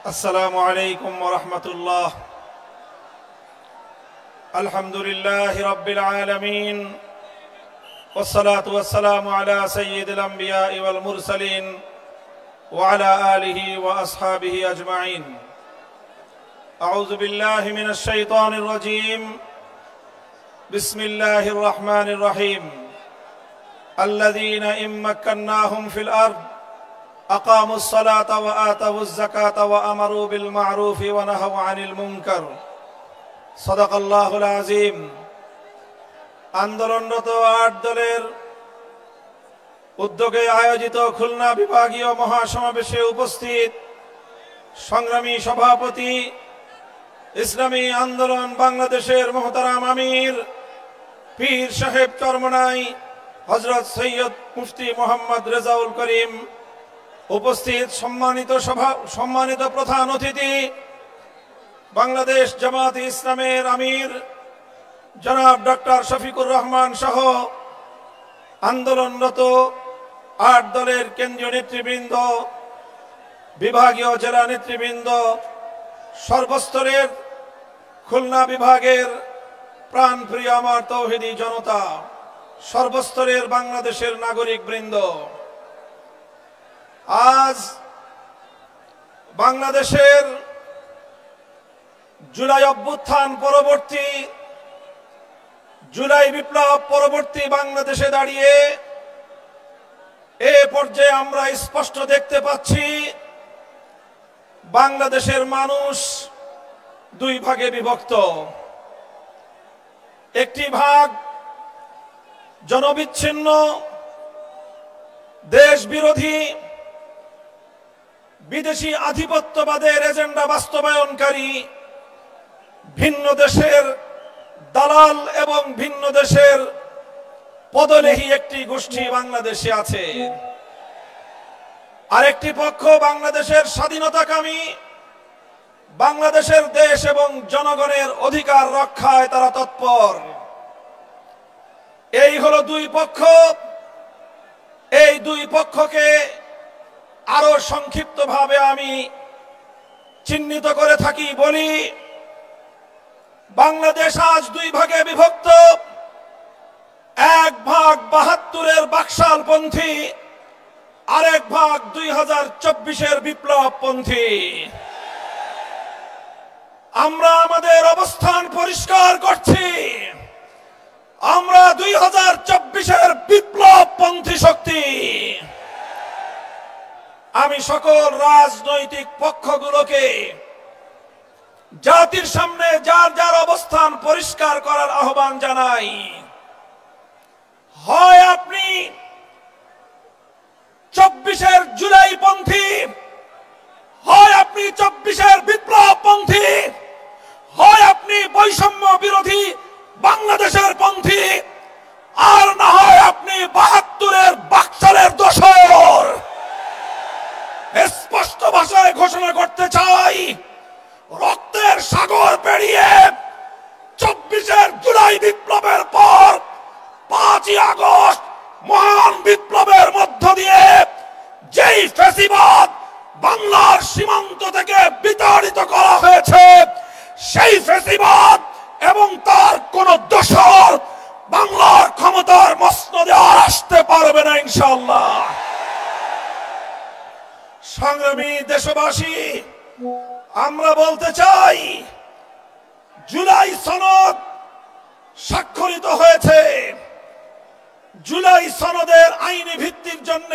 আসসালামু আলাইকুম ওয়া রাহমাতুল্লাহ। আলহামদুলিল্লাহি রাব্বিল আলামিন ওয়াসসালাতু ওয়াসসালামু আলা সাইয়্যিদিল আমবিয়াই ওয়াল মুরসালিন ওয়া আলা আলিহি ওয়া আসহাবিহি আজমাইন। আউযু বিল্লাহি মিনাশ শাইতানির রাজীম। বিসমিল্লাহির রহমানির রহিম। আল্লাযীনা ইম্মাক্কান্নাহুম ফিল আরদ أقاموا الصلاة وآتوا الزكاة وأمروا بالمعروف ونهوا عن المنكر صدق الله العظيم। আন্দোলনরত ৮ দলের উদ্যোগে আয়োজিত খুলনা বিভাগীয় মহাসমাবেশে উপস্থিত সংগ্রামী সভাপতি, ইসলামী আন্দোলন বাংলাদেশের মোহতারাম আমির পীর সাহেব চরমনাই হযরত সৈয়দ মুফতি মোহাম্মদ রেজাউল করিম, উপস্থিত সম্মানিত প্রধান অতিথি বাংলাদেশ জামায়াতে ইসলামের আমির জনাব ডক্টর শফিকুর রহমান সহ আন্দোলনরত ৮ দলের কেন্দ্রীয় নেতৃবৃন্দ, বিভাগীয় জেলা নেতৃবৃন্দ, সর্বস্তরের খুলনা বিভাগের প্রাণপ্রিয় আমার তৌহিদি জনতা, সর্বস্তরের বাংলাদেশের নাগরিক বৃন্দ, আজ বাংলাদেশের জুলাই অভ্যুত্থান পরবর্তী, জুলাই বিপ্লব পরবর্তী বাংলাদেশে দাঁড়িয়ে এ পর্যায়ে আমরা স্পষ্ট দেখতে পাচ্ছি বাংলাদেশের মানুষ দুই ভাগে বিভক্ত। একটি ভাগ জনবিচ্ছিন্ন, দেশ বিরোধী, বিদেশি আধিপত্যবাদের এজেন্ডা বাস্তবায়নকারী, ভিন্ন দেশের দালাল এবং ভিন্ন দেশের পদলেহী একটি গোষ্ঠী বাংলাদেশে আছে। আরেকটি পক্ষ বাংলাদেশের স্বাধীনতাকামী, বাংলাদেশের দেশ এবং জনগণের অধিকার রক্ষায় তারা তৎপর। এই হলো দুই পক্ষ। এই দুই পক্ষকে আরো সংক্ষিপ্তভাবে আমি চিহ্নিত করে থাকি বলি, বাংলাদেশ আজ দুই ভাগে বিভক্ত। এক ভাগ ৭২-এর বাকশালপন্থী, আরেক ভাগ ২০২৪-এর বিপ্লবপন্থী। আমরা আমাদের অবস্থান পরিষ্কার করছি, আমরা ২০২৪-এর বিপ্লবপন্থী শক্তি। আমি সকল রাজনৈতিক পক্ষগুলোকে জাতির সামনে যার যার অবস্থান পরিষ্কার করার আহ্বান জানাই। হয় আপনি ২৪-এর জুলাইপন্থী, হয় আপনি ২৪-এর বিপ্লবপন্থী, হয় আপনি বৈষম্য বিরোধী বাংলাদেশের পন্থী, আর না হয় আপনি ৭২-এর বাকশালের দোসর। স্পষ্ট ভাষায় ঘোষণা করতে চাই, রক্তের সাগর পেরিয়ে ২৪-এর জুলাই বিপ্লবের পর ৫ই আগস্ট মহান বিপ্লবের মধ্য দিয়ে যেই ফ্যাসিবাদ বাংলার সীমান্ত থেকে বিতাড়িত করা হয়েছে, সেই ফ্যাসিবাদ এবং তার কোন দোসর বাংলার ক্ষমতার মসনদে আর আসতে পারবে না ইনশাআল্লাহ। সংগ্রামী দেশবাসী, আমরা বলতে চাই, জুলাই সনদ স্বাক্ষরিত হয়েছে। জুলাই সনদের আইনি ভিত্তির জন্য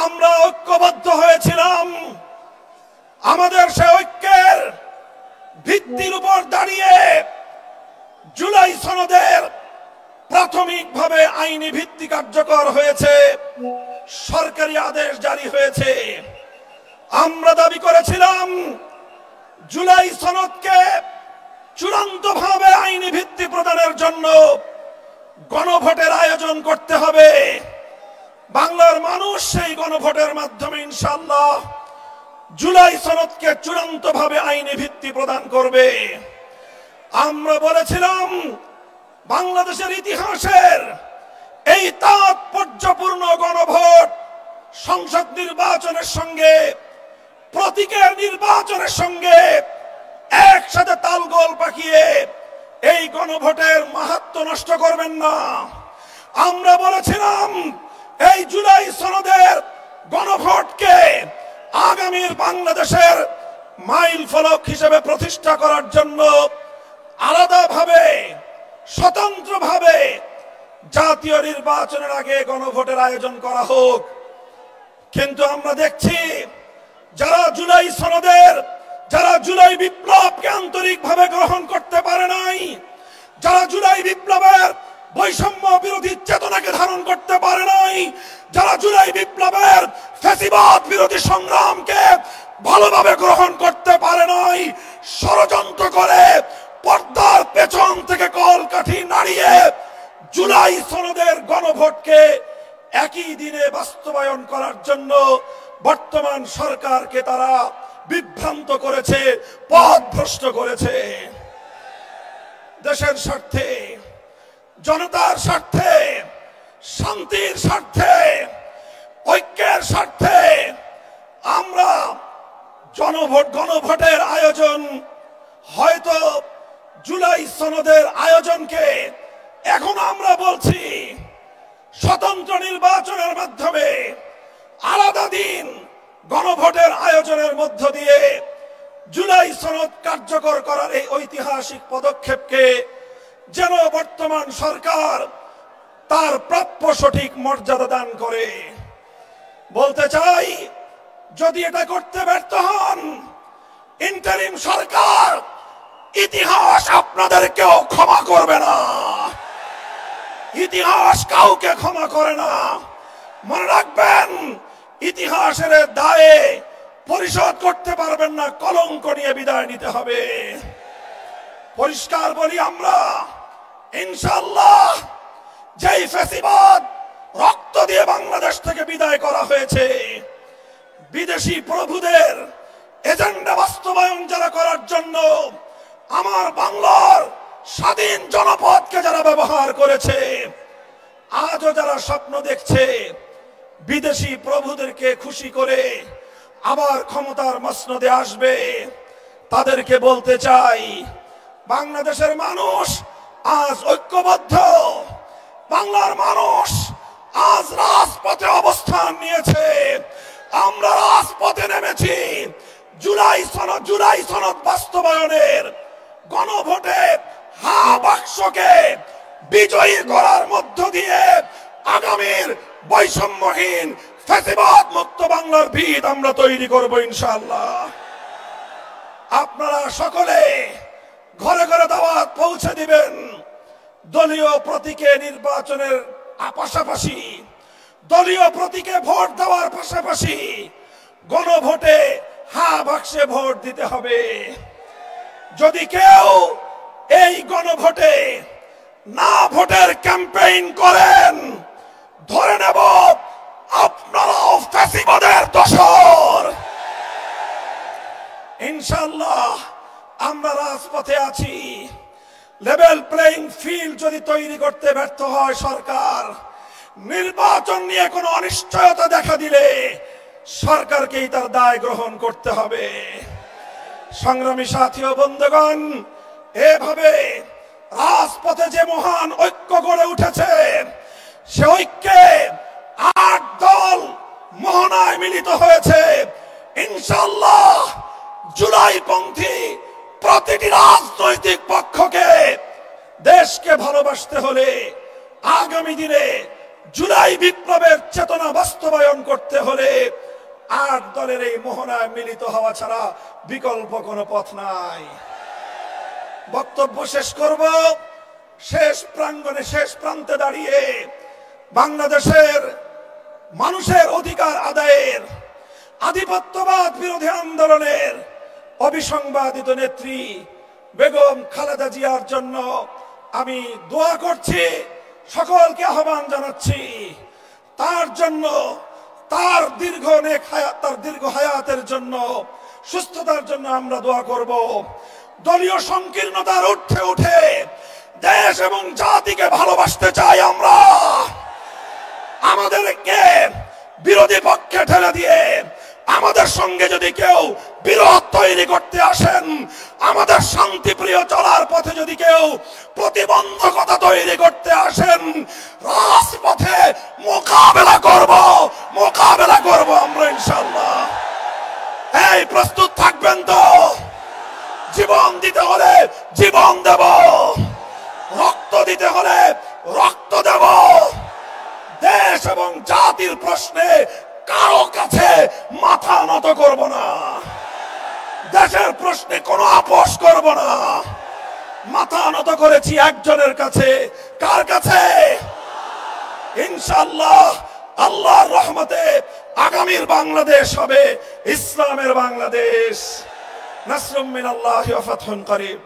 আমরা ঐক্যবদ্ধ হয়েছিলাম। আমাদের সে ঐক্যের ভিত্তির উপর দাঁড়িয়ে জুলাই সনদের প্রাথমিকভাবে আইনি ভিত্তি কার্যকর হয়েছে, সরকারি আদেশ জারি হয়েছে। আমরা দাবি করেছিলাম জুলাই সনদকে চূড়ান্তভাবে আইনি ভিত্তি প্রদানের জন্য গণভোটের আয়োজন করতে হবে। বাংলার মানুষ সেই গণভোটের মাধ্যমে ইনশাআল্লাহ জুলাই সনদকে চূড়ান্তভাবে আইনি ভিত্তি প্রদান করবে। আমরা বলেছিলাম বাংলাদেশের ইতিহাসের এই তাৎপর্যপূর্ণ গণভোট সংসদ নির্বাচনের সঙ্গে প্রতীকের নির্বাচনের সঙ্গে একসাথে তালগোল পাকিয়ে এই গণভোটের মাহাত্ম্য নষ্ট করবেন না। আমরা বলেছিলাম এই জুলাই সনদের গণভোটকে আগামীর বাংলাদেশের মাইল ফলক হিসেবে প্রতিষ্ঠা করার জন্য আলাদাভাবে স্বতন্ত্রভাবে জাতীয় নির্বাচনের আগে গণভোটের আয়োজন করা হোক। কিন্তু আমরা দেখছি যারা জুলাই সনদের, যারা জুলাই বিপ্লবকে আন্তরিকভাবে গ্রহণ করতে পারে নাই, যারা জুলাই বিপ্লবের বৈষম্য বিরোধী চেতনাকে ধারণ করতে পারে নাই, যারা জুলাই বিপ্লবের ফ্যাসিবাদ বিরোধী সংগ্রামকে ভালোভাবে গ্রহণ করতে পারে নাই, ষড়যন্ত্র করে পর্দার পেছন থেকে কলকাঠি নাড়িয়ে জুলাই সনদের গণভোটকে একই দিনে বাস্তবায়ন করার জন্য বর্তমান সরকারকে তারা বিভ্রান্ত করেছে, পথভ্রষ্ট করেছে। দেশের স্বার্থে, জনতার স্বার্থে, শান্তির স্বার্থে, ঐক্যের স্বার্থে আমরা গণভোটের আয়োজন, হয়তো জুলাই সনদের আয়োজনকে এখন আমরা বলছি স্বতন্ত্র নির্বাচনের মাধ্যমে আলাদা দিন গণভোটের আয়োজনের মধ্য দিয়ে জুলাই সনদ কার্যকর করার এই ঐতিহাসিক পদক্ষেপকে যেন বর্তমান সরকার তার প্রাপ্য সঠিক মর্যাদা দান করে। বলতে চাই, যদি এটা করতে ব্যর্থ হন, ইন্টারিম সরকার ইতিহাস আপনাদেরকেও ক্ষমা করবে না। ইতিহাস কাউকে ক্ষমা করে না। মনে রাখবেন, ইতিহাসের দায়ে পরিশোধ করতে পারবেন না, কলঙ্ক নিয়ে বিদায় নিতে হবে। পরিষ্কার বলি, আমরা ইনশাআল্লাহ যেই ফ্যাসিবাদ রক্ত দিয়ে বাংলাদেশ থেকে বিদায় করা হয়েছে, বিদেশি প্রভুদের এজেন্ডা বাস্তবায়ন যারা করার জন্য আমার বাংলার স্বাধীন জনপদকে যারা ব্যবহার করেছে, আজও যারা স্বপ্ন দেখছে বিদেশি প্রভুদেরকে খুশি করে আবার ক্ষমতার মসনদে আসবে, তাদেরকে বলতে চাই, বাংলাদেশের মানুষ আজ ঐক্যবদ্ধ। বাংলার মানুষ আজ রাজপথে অবস্থান নিয়েছে। আমরা রাজপথে নেমেছি জুলাই সনদ বাস্তবায়নের গণভোটে হা বাক্সকে বিজয়ী করার মধ্য দিয়ে আগামীর বৈষম্যহীন ফ্যাসিবাদ মুক্ত বাংলার ভিত আমরা তৈরি করব ইনশাআল্লাহ। আপনারা সকলে ঘরে ঘরে দাওয়াত পৌঁছে দিবেন। দলীয় প্রতীকে নির্বাচনের পাশাপাশি, দলীয় প্রতীকে ভোট দেওয়ার পাশাপাশি গণভোটে হা বাক্সে ভোট দিতে হবে। যদি কেউ এই গণভোটে না ভোটের ক্যাম্পেইন করেন, ধরে নেব আপনারাও ফ্যাসিবাদের দোসর। ইনশাআল্লাহ আমরা রাজপথে আছি। লেভেল প্লেইং ফিল্ড যদি তৈরি করতে ব্যর্থ হয় সরকার, নির্বাচন নিয়ে কোনো অনিশ্চয়তা দেখা দিলে সরকারকেই তার দায় গ্রহণ করতে হবে। সংগ্রামী সাথী ও বন্ধুগণ, এভাবে রাজপথে যে মহান ঐক্য গড়ে উঠেছে, সে ঐক্যে ৮ দল মোহনায় মিলিত হয়েছে। ইনশাআল্লাহ জুলাইপন্থী প্রতিটি রাজনৈতিক পক্ষকে দেশকে ভালোবাসতে হলে, আগামী দিনে জুলাই বিপ্লবের চেতনা বাস্তবায়ন করতে হলে ৮ দলের এই মোহনায় মিলিত হওয়া ছাড়া বিকল্প কোনো পথ নাই। বক্তব্য শেষ করব। শেষ প্রাঙ্গণে, শেষ প্রান্তে দাঁড়িয়ে বাংলাদেশের মানুষের অধিকার আদায়ের, আধিপত্যবাদ বিরোধী আন্দোলনের অবিসংবাদিত নেত্রী বেগম খালেদা জিয়ার জন্য আমি দোয়া করছি, সকলকে আহ্বান জানাচ্ছি। তার জন্য, তার দীর্ঘ হায়াতের জন্য, সুস্থতার জন্য আমরা দোয়া করব। দলীয় সংকীর্ণতার ঊর্ধ্বে উঠে দেশ এবং জাতিকে ভালোবাসতে চাই আমরা। আমাদেরকে বিরোধী পক্ষে ঠেলে দিয়ে আমাদের সঙ্গে যদি কেউ বিরোধ তৈরি করতে আসেন, আমাদের শান্তিপ্রিয় চলার পথে যদি কেউ প্রতিবন্ধকতা তৈরি করতে আসেন, রাজপথে মোকাবেলা করব আমরা ইনশাআল্লাহ। এই প্রস্তুত থাকবেন তো? জীবন দিতে হলে জীবন দেব, রক্ত দিতে হলে রক্ত দেব। দেশ এবং জাতির প্রশ্নে কারো কাছে মাথা নত করব না, দেশের প্রশ্নে কোনো আপোষ করব না। মাথা নত করেছি একজনের কাছে। কার কাছে? ইনশাআল্লাহ আল্লাহর রহমতে আগামীর বাংলাদেশ হবে ইসলামের বাংলাদেশ। নাসরুম মিনাল্লাহি ওয়া ফাতহুন করিব।